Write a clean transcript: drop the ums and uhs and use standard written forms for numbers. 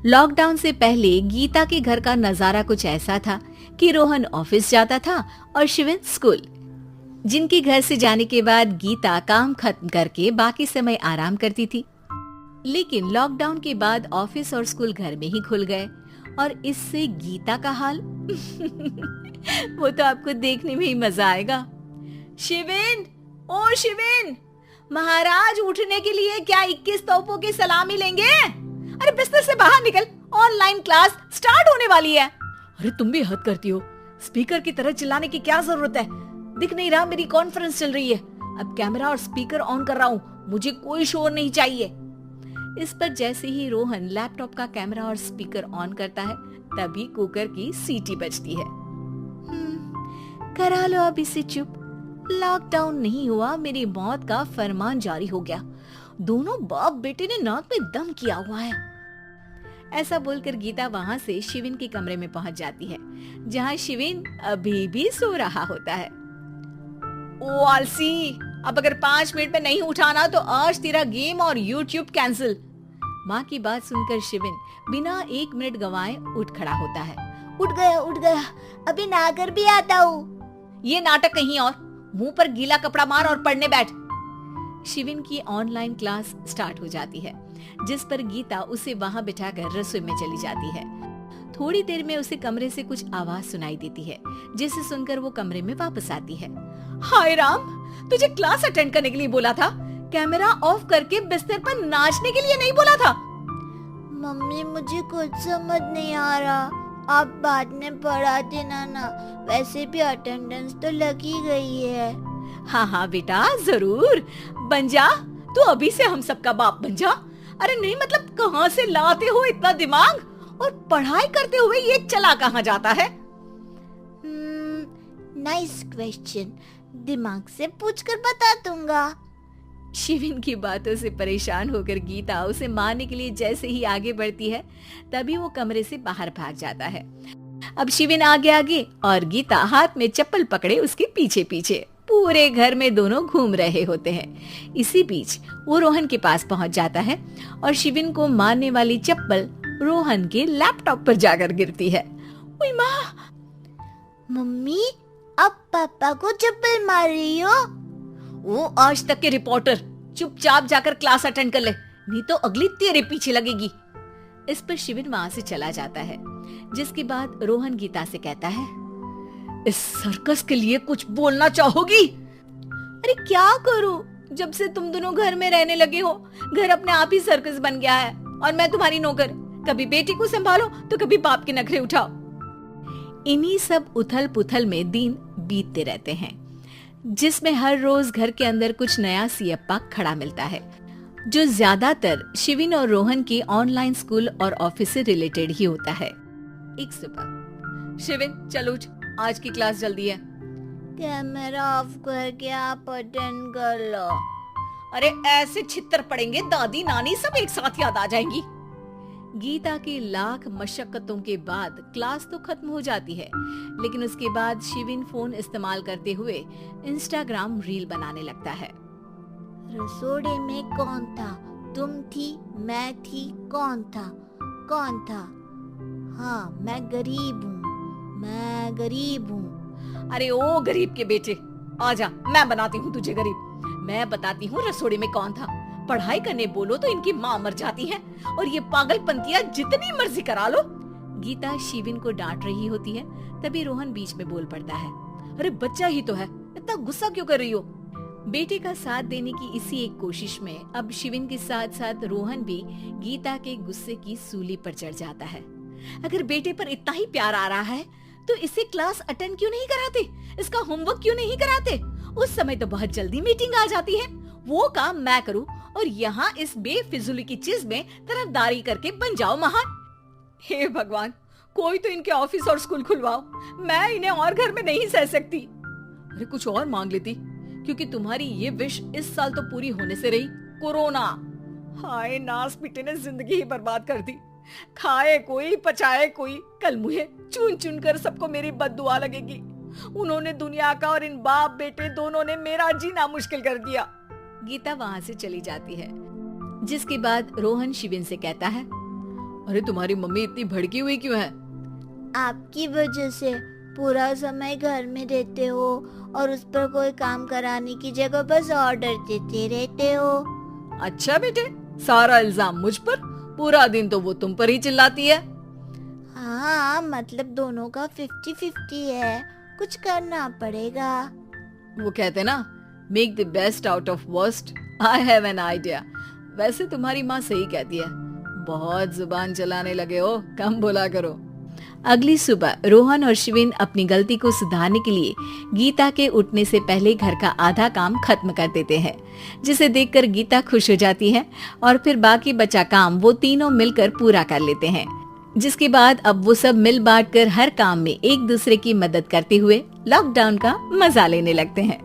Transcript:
Lockdown से पहले गीता के घर का नजारा कुछ ऐसा था कि रोहन ऑफिस जाता था और शिविन स्कूल। जिनके घर से जाने के बाद गीता काम खत्म करके बाकी समय आराम करती थी। लेकिन लॉकडाउन के बाद ऑफिस और स्कूल घर में ही खुल गए और इससे गीता का हाल वो तो आपको देखने में ही मजा आएगा। शिविन, ओ शिविन, महाराज उठने के लिए क्या 21 तोपों की सलामी लेंगे? अरे बिस्तर से बाहर निकल, ऑनलाइन क्लास स्टार्ट होने वाली है। अरे तुम भी हद करती हो, स्पीकर की तरह चिल्लाने की क्या जरूरत है? दिख नहीं रहा मेरी कॉन्फ्रेंस चल रही है। अब कैमरा और स्पीकर ऑन कर रहा हूँ, मुझे कोई शोर नहीं चाहिए। इस पर जैसे ही रोहन लैपटॉप का कैमरा और स्पीकर ऑन करता है तभी कुकर की सीटी बजती है। करा लो अब इसे चुप, लॉकडाउन नहीं हुआ, मेरी मौत का फरमान जारी हो गया। दोनों बाप बेटे ने नाक में दम किया हुआ है। ऐसा बोलकर गीता वहां से शिविन के कमरे में पहुंच जाती है, जहां शिविन अभी भी सो रहा होता है। ओ आलसी, अब अगर 5 मिनट में नहीं उठाना तो आज तेरा गेम और यूट्यूब कैंसिल। माँ की बात सुनकर शिविन बिना 1 मिनट गंवाए उठ खड़ा होता है। उठ गया, अभी नहाकर भी आता हूँ। ये नाटक कहीं और, मुंह पर गीला कपड़ा मार और पढ़ने बैठ। शिविन की ऑनलाइन क्लास स्टार्ट हो जाती है, जिस पर गीता उसे वहां बिठाकर रसोई में चली जाती है। थोड़ी देर में उसे कमरे से कुछ आवाज सुनाई देती है, जिसे सुनकर वो कमरे में वापस आती है। हाय राम, तुझे क्लास अटेंड करने के लिए बोला था, कैमरा ऑफ करके बिस्तर पर नाचने के लिए नहीं बोला था। मम्मी मुझे कुछ समझ नहीं आ रहा, आप बाद में पढ़ा देना ना, वैसे भी अटेंडेंस तो लगी गई है। हाँ बेटा जरूर, बन जा तू, अभी से हम सबका बाप बन जा। अरे नहीं मतलब कहाँ से लाते हो इतना दिमाग, और पढ़ाई करते हुए ये चला कहाँ जाता है? नाइस क्वेश्चन, दिमाग से पूछकर बता दूंगा। शिविन की बातों से परेशान होकर गीता उसे मारने के लिए जैसे ही आगे बढ़ती है तभी वो कमरे से बाहर भाग जाता है। अब शिविन आगे आगे और गीता हाथ में चप्पल पकड़े उसके पीछे पीछे पूरे घर में दोनों घूम रहे होते हैं। इसी बीच वो रोहन के पास पहुंच जाता है और शिविन को मारने वाली चप्पल रोहन के लैपटॉप पर जाकर गिरती है। ओए माँ! मम्मी, अब पापा को चप्पल मार रही हो? वो आज तक के रिपोर्टर, चुपचाप जाकर क्लास अटेंड कर ले, नहीं तो अगली तेरे पीछे लगेगी। इस पर शिविन वहां से चला जाता है, जिसके बाद रोहन गीता से कहता है, इस सर्कस के लिए कुछ बोलना चाहोगी? अरे क्या करूं, जब से तुम दोनों घर में रहने लगे हो, घर अपने आप ही सर्कस बन गया है और मैं तुम्हारी नौकर। कभी बेटी को संभालो तो कभी बाप के नखरे उठाओ। इन्हीं सब उथल पुथल में दिन बीतते रहते हैं, जिसमें हर रोज घर के अंदर कुछ नया सियप्पा खड़ा मिलता है, जो ज्यादातर शिविन और रोहन के ऑनलाइन स्कूल और ऑफिस से रिलेटेड ही होता है। एक सुबह, शिविन चल उठ, आज की क्लास जल्दी है। कैमरा ऑफ करके आप अटेंड कर लो। अरे ऐसे छित्तर पड़ेंगे, दादी नानी सब एक साथ याद आ जाएंगी। गीता की लाख मशक्कतों के बाद क्लास तो खत्म हो जाती है, लेकिन उसके बाद शिविन फोन इस्तेमाल करते हुए इंस्टाग्राम रील बनाने लगता है। रसोड़े में कौन था? तुम थी, मैं थी, कौन था? हाँ, मैं गरीब हूँ। अरे ओ गरीब के बेटे, आजा, मैं बनाती हूँ तुझे गरीब। मैं बताती हूँ रसोड़े में कौन था। पढ़ाई करने बोलो तो इनकी माँ मर जाती है, और ये पागलपंतियाँ जितनी मर्जी करा लो। गीता शिविन को डांट रही होती है, तभी रोहन बीच में बोल पड़ता है, अरे बच्चा ही तो है, इतना गुस्सा क्यों कर रही हो? बेटे का साथ देने की इसी एक कोशिश में अब शिविन के साथ साथ रोहन भी गीता के गुस्से की सूली पर चढ़ जाता है। अगर बेटे पर इतना ही प्यार आ रहा है तो इसे क्लास अटेंड क्यों नहीं कराते, इसका होमवर्क क्यों नहीं कराते? उस समय तो बहुत जल्दी मीटिंग आ जाती है, वो काम मैं करूँ और यहाँ इस बेफिजुली की चीज में तरफदारी करके बन जाओ महान। हे भगवान, कोई तो इनके ऑफिस और स्कूल खुलवाओ, मैं इन्हें और घर में नहीं सह सकती। अरे कुछ और मांग लेती, क्योंकि तुम्हारी ये विश इस साल तो पूरी होने से रही, कोरोना। हाय नास बेटे ने जिंदगी ही बर्बाद कर दी। खाए कोई पचाए कोई, कल मुझे चुन चुन कर सबको मेरी बद्दुआ लगेगी। उन्होंने दुनिया का और इन बाप बेटे दोनों ने मेरा जीना मुश्किल कर दिया। गीता वहां से चली जाती है, जिसके बाद रोहन शिविन से कहता है, अरे तुम्हारी मम्मी इतनी भड़की हुई क्यों है? आपकी वजह से पूरा समय घर में रहते हो और उस पर कोई काम कराने की जगह बस ऑर्डर देते रहते हो। अच्छा बेटे, सारा इल्जाम मुझ पर? पूरा दिन तो वो तुम पर ही चिल्लाती है। हाँ, मतलब दोनों का 50-50 है, कुछ करना पड़ेगा। वो कहते ना, make the best out of worst. I have an idea. वैसे तुम्हारी माँ सही कहती है, बहुत जुबान चलाने लगे हो, कम बोला करो। अगली सुबह रोहन और शिविन अपनी गलती को सुधारने के लिए गीता के उठने से पहले घर का आधा काम खत्म कर देते हैं, जिसे देखकर गीता खुश हो जाती है और फिर बाकी बचा काम वो तीनों मिलकर पूरा कर लेते हैं। जिसके बाद अब वो सब मिल बांट कर हर काम में एक दूसरे की मदद करते हुए लॉकडाउन का मजा लेने लगते हैं।